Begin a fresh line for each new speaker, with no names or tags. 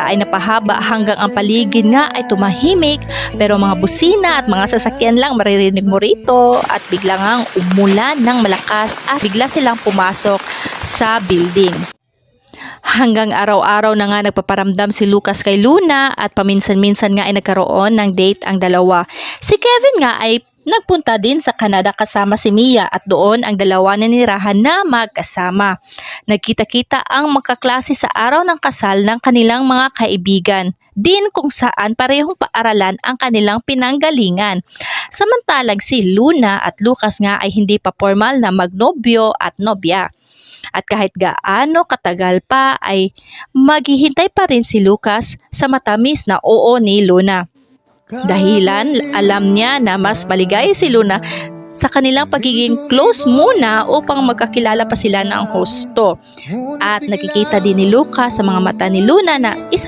ay napahaba hanggang ang paligid nga ay tumahimik, pero mga busina at mga sasakyan lang maririnig mo rito at bigla ngang umulan ng malakas at bigla silang pumasok sa building. Hanggang araw-araw na nga nagpaparamdam si Lucas kay Luna at paminsan-minsan nga ay nagkaroon ng date ang dalawa. Si Kevin nga ay nagpunta din sa Canada kasama si Mia at doon ang dalawa nanirahan na magkasama. Nagkita-kita ang magkaklase sa araw ng kasal ng kanilang mga kaibigan, din kung saan parehong paaralan ang kanilang pinanggalingan. Samantalang si Luna at Lucas nga ay hindi pa formal na magnobyo at nobya. At kahit gaano katagal pa ay maghihintay pa rin si Lucas sa matamis na oo ni Luna. Dahilan alam niya na mas maligaya si Luna sa kanilang pagiging close muna upang magkakilala pa sila ng husto. At nakikita din ni Lucas sa mga mata ni Luna na isa